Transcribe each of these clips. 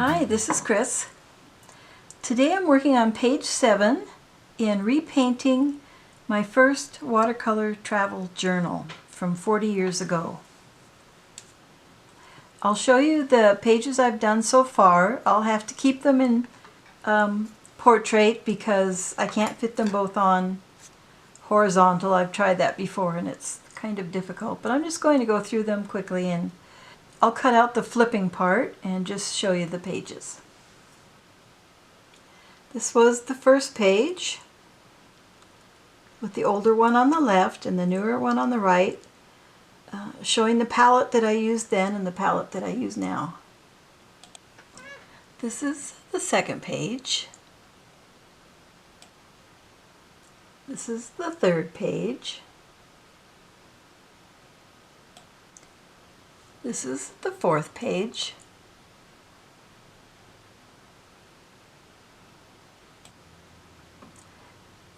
Hi, this is Chris. Today I'm working on page 7 in repainting my first watercolor travel journal from 40 years ago. I'll show you the pages I've done so far. I'll have to keep them in portrait because I can't fit them both on horizontal. I've tried that before and it's kind of difficult, but I'm just going to go through them quickly and I'll cut out the flipping part and just show you the pages. This was the first page with the older one on the left and the newer one on the right, showing the palette that I used then and the palette that I use now. This is the second page. This is the third page. This is the fourth page.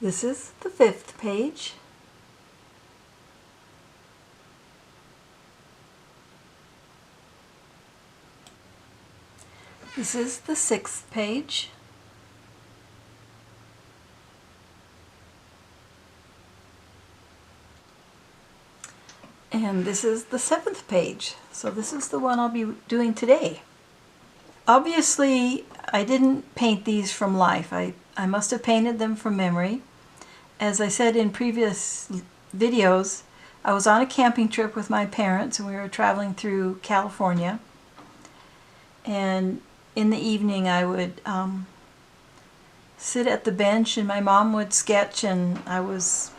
This is the fifth page. This is the sixth page. And this is the seventh page. So this is the one I'll be doing today. Obviously, I didn't paint these from life. I must have painted them from memory. As I said in previous videos, I was on a camping trip with my parents and we were traveling through California. And in the evening I would sit at the bench and my mom would sketch and I was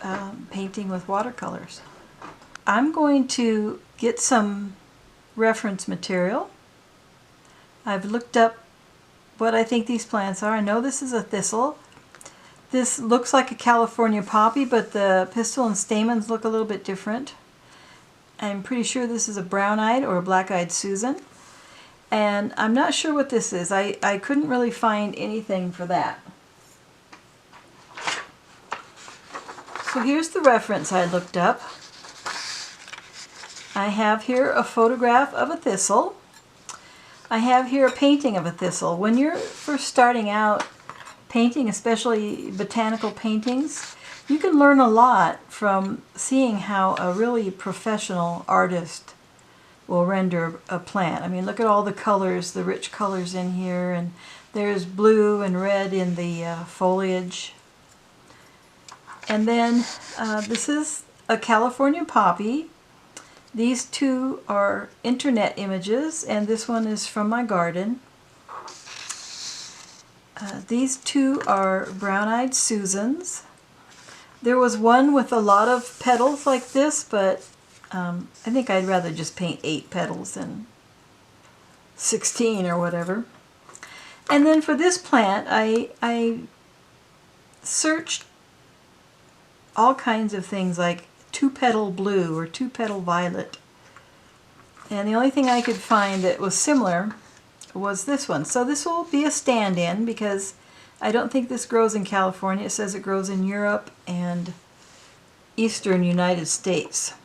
painting with watercolors. I'm going to get some reference material. I've looked up what I think these plants are. I know this is a thistle. This looks like a California poppy, but the pistil and stamens look a little bit different. I'm pretty sure this is a brown-eyed or a black-eyed Susan. And I'm not sure what this is. I couldn't really find anything for that. So here's the reference I looked up. I have here a photograph of a thistle. I have here a painting of a thistle. When you're first starting out painting, especially botanical paintings, you can learn a lot from seeing how a really professional artist will render a plant. I mean, look at all the colors, the rich colors in here, and there's blue and red in the foliage. And then this is a California poppy. These two are internet images, and this one is from my garden. These two are brown-eyed Susans. There was one with a lot of petals like this, but I think I'd rather just paint 8 petals than 16 or whatever. And then for this plant, I searched all kinds of things like 2-petal blue or 2-petal violet. And the only thing I could find that was similar was this one. So this will be a stand-in because I don't think this grows in California. It says it grows in Europe and eastern United States.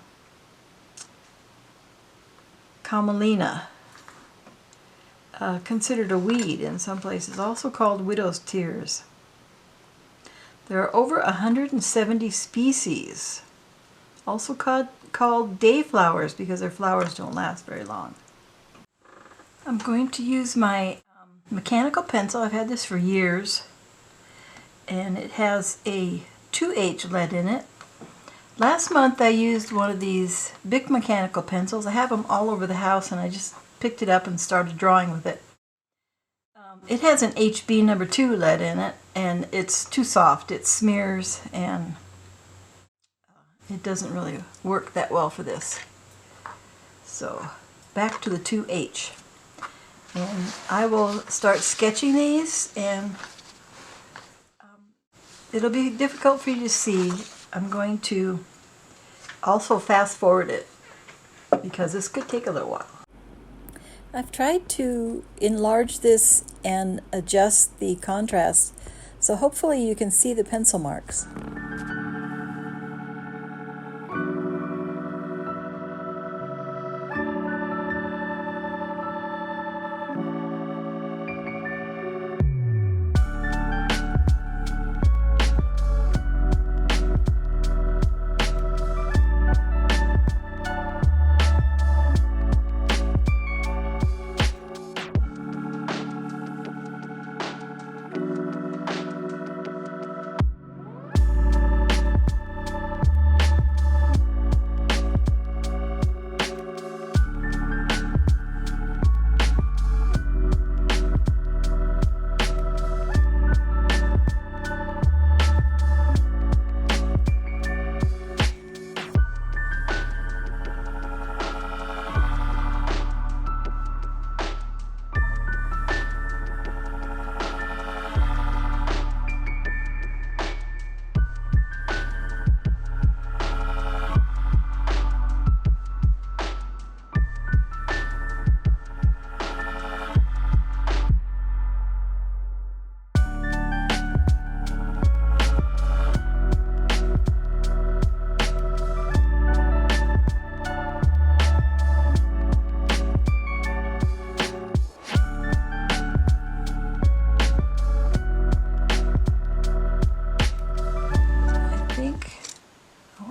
Camelina, considered a weed in some places, also called widow's tears. There are over 170 species, also called dayflowers because their flowers don't last very long. I'm going to use my mechanical pencil. I've had this for years, and it has a 2H lead in it. Last month I used one of these Bic mechanical pencils. I have them all over the house and I just picked it up and started drawing with it. It has an HB number 2 lead in it and it's too soft. It smears and it doesn't really work that well for this. So back to the 2H. And I will start sketching these, and it'll be difficult for you to see. I'm going to also fast forward it because this could take a little while. I've tried to enlarge this and adjust the contrast, so hopefully you can see the pencil marks.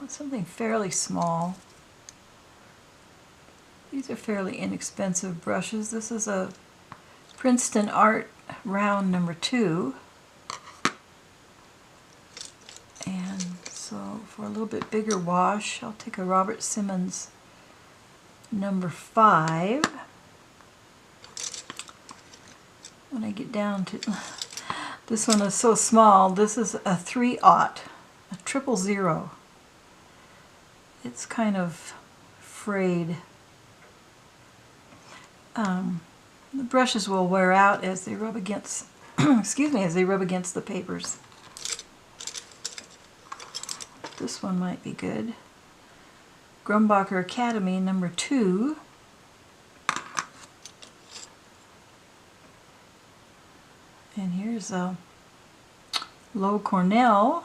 something fairly small. These are fairly inexpensive brushes. This is a Princeton Art Round number 2. And so for a little bit bigger wash, I'll take a Robert Simmons number 5. When I get down to this one is so small. This is a 3/0, a 000. It's kind of frayed. The brushes will wear out as they rub against excuse me, as they rub against the papers. This one might be good. Grumbacher Academy number 2. And here's a Low Cornell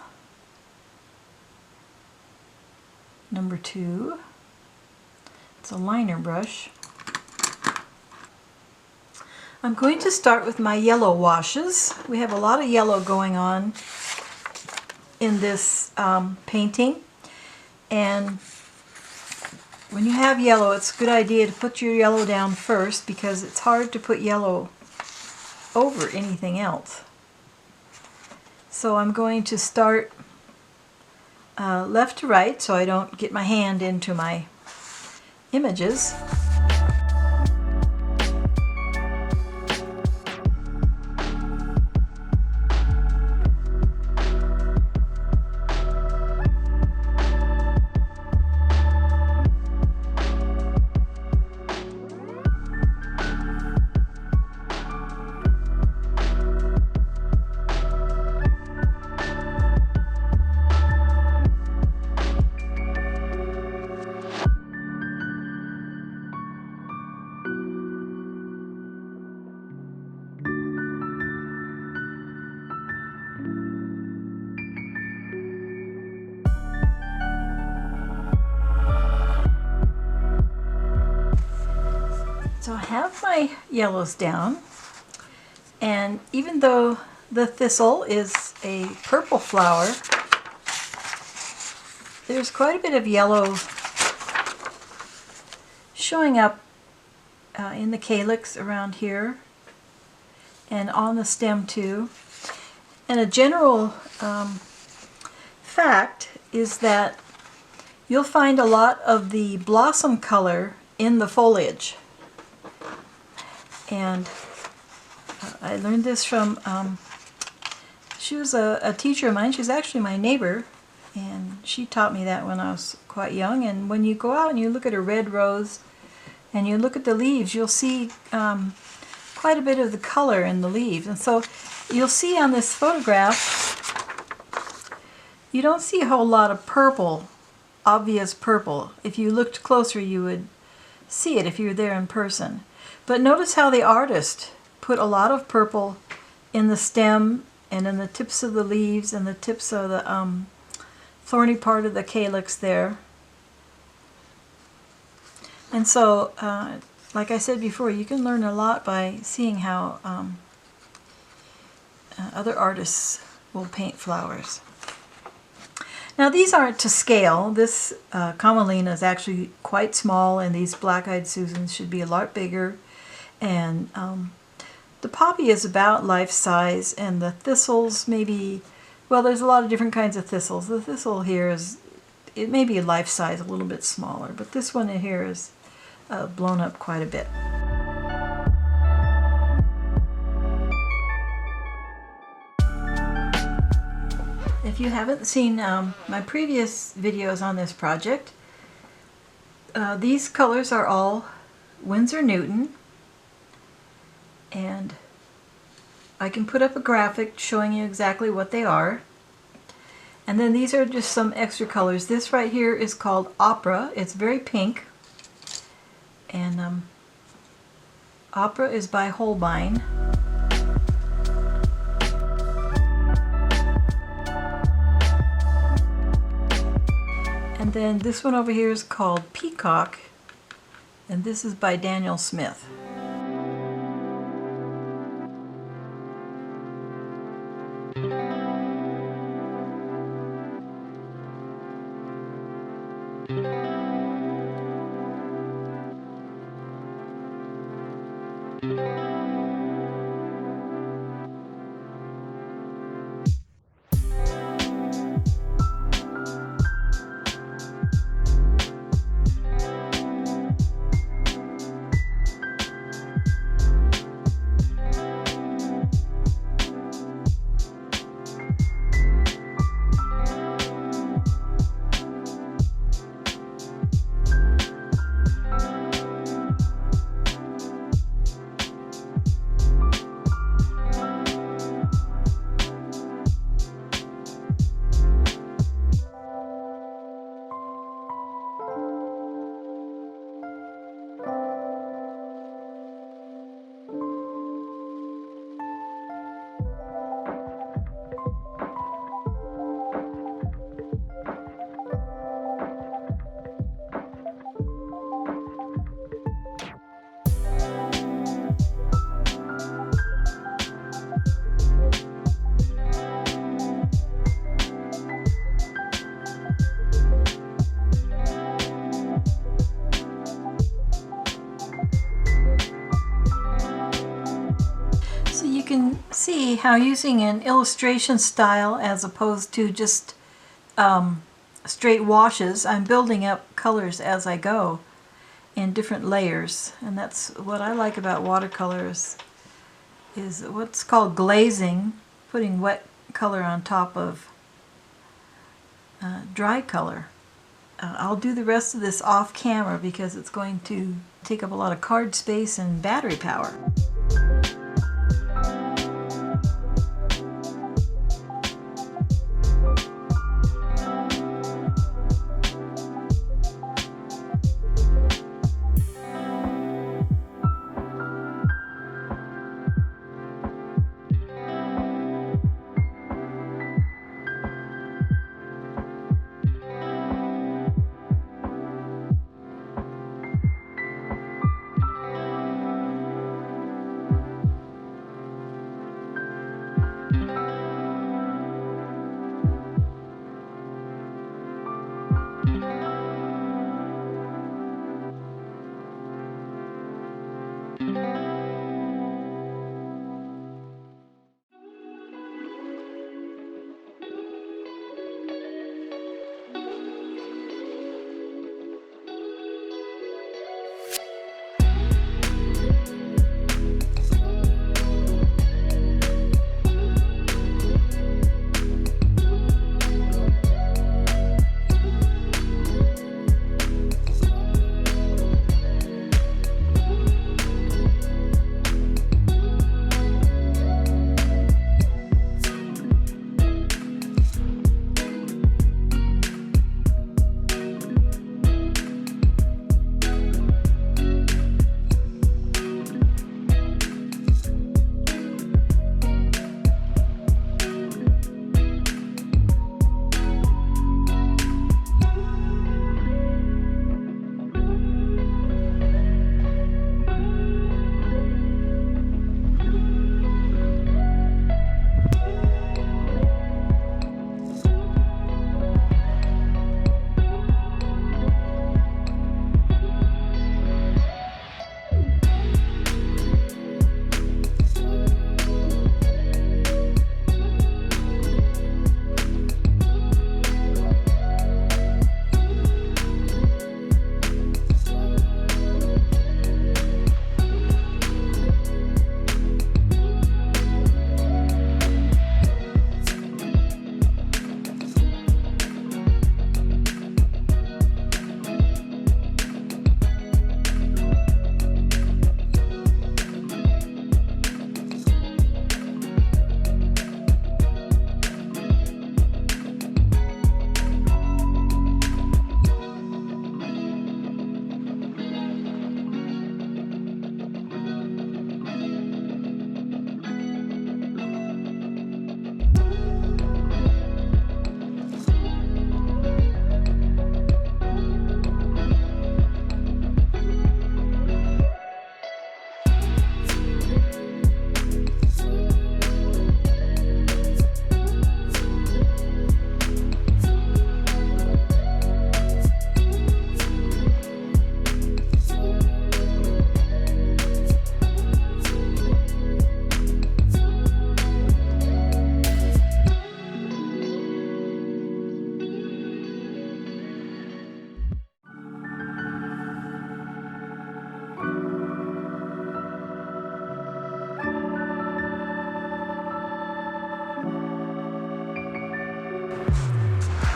number 2. It's a liner brush. I'm going to start with my yellow washes. We have a lot of yellow going on in this painting, and when you have yellow, it's a good idea to put your yellow down first because it's hard to put yellow over anything else. So I'm going to start left to right so I don't get my hand into my images. So I have my yellows down, and even though the thistle is a purple flower, there's quite a bit of yellow showing up in the calyx around here and on the stem too. And a general fact is that you'll find a lot of the blossom color in the foliage. And I learned this from, she was a teacher of mine. She's actually my neighbor, and she taught me that when I was quite young. And when you go out and you look at a red rose and you look at the leaves, you'll see quite a bit of the color in the leaves. And so you'll see on this photograph, you don't see a whole lot of purple, obvious purple. If you looked closer, you would see it if you were there in person. But notice how the artist put a lot of purple in the stem and in the tips of the leaves and the tips of the thorny part of the calyx there. And so, like I said before, you can learn a lot by seeing how other artists will paint flowers. Now these aren't to scale. This Camelina is actually quite small, and these Black-Eyed Susans should be a lot bigger. And the poppy is about life size, and the thistles maybe, well, there's a lot of different kinds of thistles. The thistle here is, it may be life size, a little bit smaller, but this one in here is blown up quite a bit. If you haven't seen my previous videos on this project, these colors are all Winsor Newton. And I can put up a graphic showing you exactly what they are. And then these are just some extra colors. This right here is called Opera. It's very pink. And Opera is by Holbein. And then this one over here is called Peacock. And this is by Daniel Smith. So you can see how using an illustration style as opposed to just straight washes, I'm building up colors as I go in different layers. And that's what I like about watercolors, is what's called glazing, putting wet color on top of dry color. I'll do the rest of this off camera because it's going to take up a lot of card space and battery power.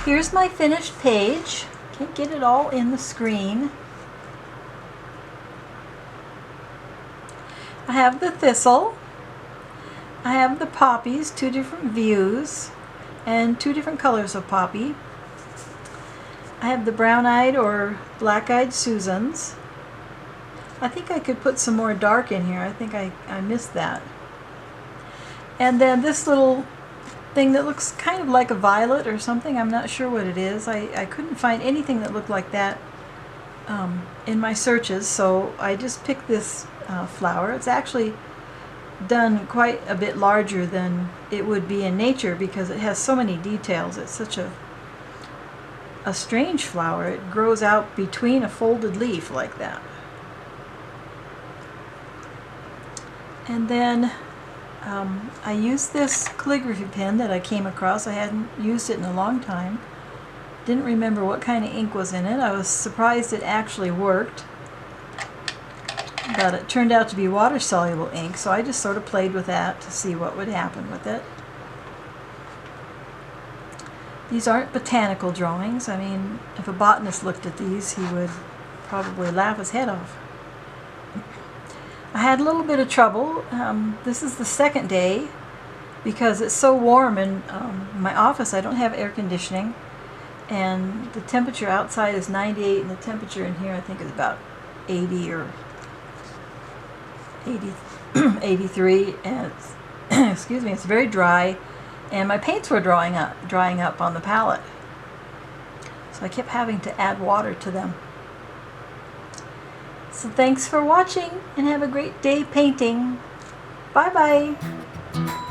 Here's my finished page. Can't get it all in the screen. I have the thistle. I have the poppies, 2 different views, and 2 different colors of poppy. I have the brown-eyed or black-eyed Susans. I think I could put some more dark in here. I think I missed that. And then this little thing that looks kind of like a violet or something. I'm not sure what it is. I couldn't find anything that looked like that in my searches, so I just picked this flower. It's actually done quite a bit larger than it would be in nature because it has so many details. It's such a strange flower. It grows out between a folded leaf like that. And then I used this calligraphy pen that I came across. I hadn't used it in a long time. Didn't remember what kind of ink was in it. I was surprised it actually worked. But it turned out to be water-soluble ink, so I just sort of played with that to see what would happen with it. These aren't botanical drawings. I mean, if a botanist looked at these, he would probably laugh his head off. I had a little bit of trouble. This is the second day because it's so warm in my office. I don't have air conditioning, and the temperature outside is 98 and the temperature in here I think is about 80 or 83, and it's excuse me, it's very dry, and my paints were drying up on the palette, so I kept having to add water to them. So thanks for watching and have a great day painting. Bye bye.